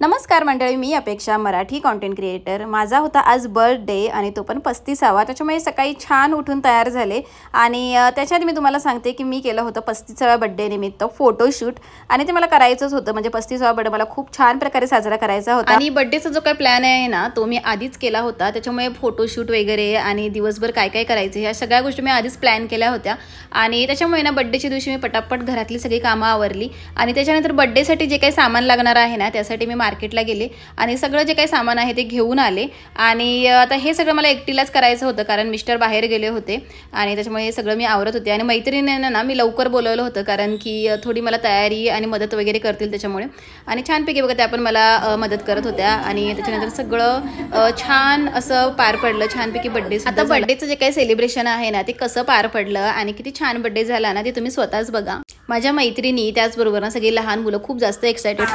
नमस्कार मंडळी, मी अपेक्षा, मराठी कंटेंट क्रिएटर। माझा होता आज बर्थडे आणि तो पण 35वा। त्याच्यामुळे सकाळी छान उठून तयार झाले आणि त्याच्यात मी तुम्हाला सांगते की मी केलं होतं 35व्या बर्थडे निमित्त फोटोशूट आणि ते मला करायचंच होतं। म्हणजे 35वा बर्थडे मला खूप छान प्रकारे साजरा करायचा होता आणि बर्थडेचा जो काही प्लॅन आहे ना तो मी आधीच केला होता। त्याच्यामुळे फोटोशूट वगैरे आणि दिवसभर काय काय करायचं ह्या सगळ्या गोष्टी मी आधीच प्लॅन केल्या होत्या आणि त्याच्यामुळे ना बर्थडेच्या दिवशी मी पटापट घरातली सगळी कामं आवरली आणि त्याच्यानंतर बर्थडेसाठी जे काही सामान लागणार आहे ना त्यासाठी मी मार्केटला गेले आणि सगळं जे काही सामान आहे ते घेऊन आले आणि आता हे सगळं मला एकटीलाच करायचं होतं कारण मिस्टर बाहेर गेले होते आणि त्याच्यामुळे हे सगळं मी आवरत होते आणि मैत्रिणींना ना मी लवकर बोलवलं होतं कारण की थोडी मला तयारी आणि मदत वगैरे करतील त्याच्यामुळे आणि छानपैकी बघा त्या पण मला मदत करत होत्या आणि त्याच्यानंतर सगळं छान असं पार पडलं छानपैकी बर्थडे। आता बर्थडेचं जे काही सेलिब्रेशन आहे ना ते कसं पार पडलं आणि किती छान बर्थडे झाला ना ते तुम्ही स्वतःच बघा। माझ्या मैत्रिणी त्याचबरोबर ना सगळी लहान मुलं खूप जास्त एक्साइटेड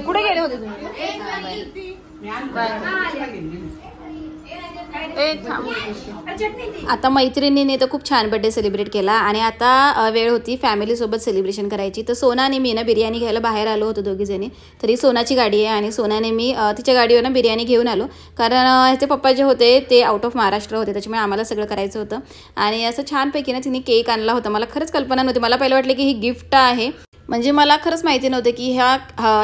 कुठे गेले होते तुम्ही? आता मैत्रिणीने तर खूप छान बर्थडे सेलिब्रेट केला आणि आता वेळ होती फॅमिली सोबत सेलिब्रेशन करायची। तर सोना आणि मी ना बिर्याणी घ्यायला बाहेर आलो होतो दोघी जणी। तरी सोनाची गाडी आहे आणि सोनाने मी तिच्या गाडीवर ना बिर्याणी घेऊन आलो कारण ह्याचे पप्पा जे होते ते आउट ऑफ महाराष्ट्र होते त्याच्यामुळे आम्हाला सगळं करायचं होतं आणि असं छानपैकी ना तिने केक आणला होता। मला खरंच कल्पना नव्हती, मला पहिलं वाटलं की ही गिफ्ट आहे, म्हणजे मला खरंच माहिती नव्हतं की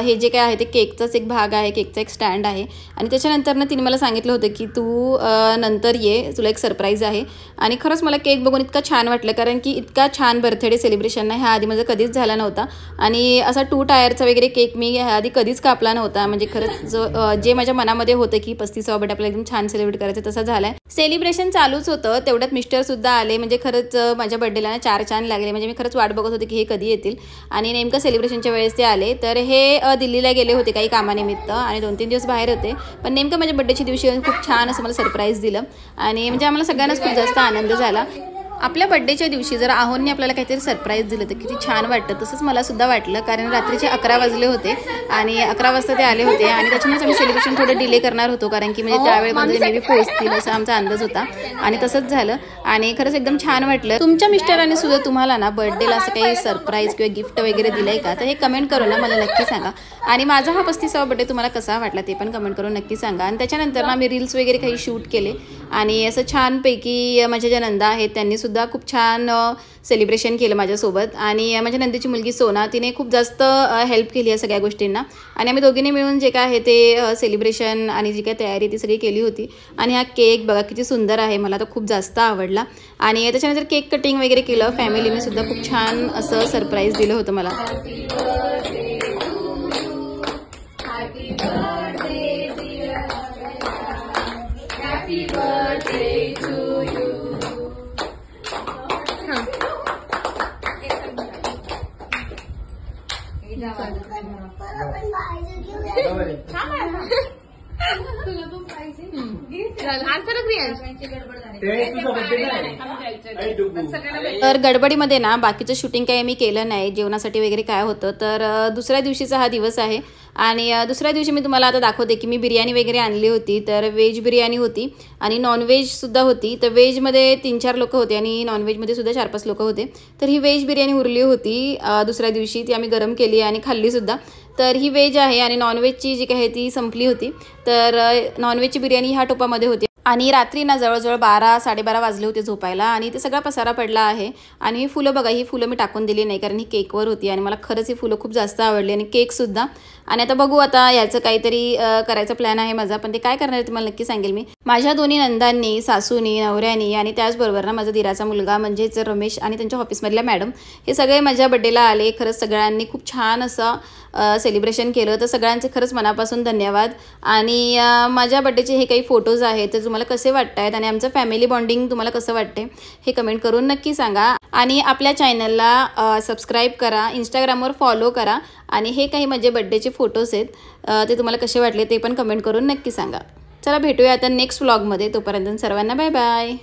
हे जे काय आहे ते केकचाच एक भाग आहे, केकचा एक स्टँड आहे आणि त्याच्यानंतर ना तिने मला सांगितलं होतं की तू नंतर ये, तुला एक सरप्राईज आहे आणि खरंच मला केक बघून इतकं छान वाटलं कारण की इतका छान बर्थडे सेलिब्रेशन ना ह्या आधी माझं कधीच झाला नव्हता आणि असा 2 टायरचा वगैरे केक मी ह्या आधी कधीच कापला नव्हता। म्हणजे खरंच जे माझ्या मनामध्ये होतं की 35वा बर्थडे आपल्याला एकदम छान सेलिब्रेट करायचं तसं झालं आहे। सेलिब्रेशन चालूच होतं तेवढ्यात मिस्टरसुद्धा आले, म्हणजे खरंच माझ्या बर्थडेला ना 4 चांद लागले, म्हणजे मी खरंच वाट बघत होते की हे कधी येतील आणि नेमकं सेलिब्रेशनच्या वेळेस ते आले। तर हे दिल्लीला गेले होते काही कामानिमित्त आणि 2-3 दिवस बाहेर होते, पण नेमकं माझ्या बर्थडेच्या दिवशी खूप छान असं मला सरप्राईज दिलं आणि म्हणजे आम्हाला सगळ्यांनाच खूप जास्त आनंद झाला। आपल्या बर्थडेच्या दिवशी जर आहोंनी आपल्याला काहीतरी सरप्राईज दिलं तर किती छान वाटतं। तसंच मला सुद्धा वाटलं कारण रात्रीचे 11 वाजले होते आणि 11 वाजता ते आले होते आणि त्याच्यामुळे आम्ही सेलिब्रेशन थोडं डिले करणार होतो कारण की म्हणजे त्यावेळेमध्ये मे बी पोहोचतील असा आमचा अंदाज होता आणि तसंच झालं आणि खरंच एकदम छान वाटलं। तुमच्या मिस्टरांनी सुद्धा तुम्हाला ना बर्थडेला असं काही सरप्राईज किंवा गिफ्ट वगैरे दिलंय का? तर हे कमेंट करून ना मला नक्की सांगा आणि माझा हा 35वा बर्थडे तुम्हाला कसा वाटला ते पण कमेंट करून नक्की सांगा। आणि त्याच्यानंतर ना मी रील्स वगैरे काही शूट केले आणि असं छानपैकी माझ्या ज्या नंदा आहेत त्यांनी सुद्धा खूप छान सेलिब्रेशन केलं माझ्यासोबत आणि माझ्या नंदेची मुलगी सोना तिने खूप जास्त हेल्प केली या सगळ्या गोष्टींना आणि आम्ही दोघींनी मिळून जे काय आहे ते सेलिब्रेशन आणि जी काय तयारी ती सगळी केली होती। आणि हा केक बघा किती सुंदर आहे, मला तर खूप जास्त आवडला आणि त्याच्यानंतर केक कटिंग वगैरे केलं, फॅमिलीने सुद्धा खूप छान असं सरप्राईज दिलं होतं मला। तर गडबडीमध्ये ना बाकीचं शूटिंग काही मी केलं नाही, जेवणासाठी वगैरे काय होतं. तर दुसऱ्या दिवशीचा हा दिवस आहे आणि दुसऱ्या दिवशी मी तुम्हाला आता दाखवते की मी बिर्याणी वगैरे आणली होती. तर व्हेज बिर्याणी होती आणि नॉनव्हेजसुद्धा होती. तर व्हेजमध्ये 3-4 लोकं होते आणि नॉनव्हेजमध्ये सुद्धा 4-5 लोकं होते. तर ही व्हेज बिर्याणी उरली होती दुसऱ्या दिवशी, ती आम्ही गरम केली आणि खाल्लीसुद्धा. तर ही व्हेज आहे आणि नॉनव्हेजची जी काही ती संपली होती. तर नॉनव्हेजची बिर्याणी ह्या टोपामध्ये होती आणि रात्री ना जवळजवळ 12-12:30 वाजले होते झोपायला आणि ते सगळा पसारा पडला आहे. आणि ही फुलं बघा, ही फुलं मी टाकून दिली नाही कारण ही केकवर होती आणि मला खरंच ही फुलं खूप जास्त आवडली आणि केकसुद्धा. आणि आता बघू, आता याचं काहीतरी करायचा प्लॅन आहे माझा, पण ते काय करणार आहे तुम्हाला नक्की सांगेल मी. माझ्या दोन्ही नंदांनी, सासूनी, नवऱ्यानी आणि त्याचबरोबर ना माझा दिराचा मुलगा म्हणजेच रमेश आणि त्यांच्या ऑफिसमधल्या मॅडम, हे सगळे माझ्या बड्डेला आले. खरंच सगळ्यांनी खूप छान असं सेलिब्रेशन केलं. तर सगळ्यांचे खरंच मनापासून धन्यवाद. आणि माझ्या बड्डेचे हे काही फोटोज आहेत, तर तुम्हाला कसे वाटत आहेत आणि आमचं फॅमिली बॉन्डिंग तुम्हाला कसं वाटते हे कमेंट करून नक्की सांगा. आणि आपल्या चॅनलला सबस्क्राईब करा, इंस्टाग्रामवर फॉलो करा आणि हे काही माझे बड्डेचे फोटोज आहेत ते तुम्हाला कसे वाटले ते पण कमेंट करून नक्की सांगा. चला भेटूया आता नेक्स्ट व्लॉगमध्ये. तोपर्यंत सर्वांना बाय बाय.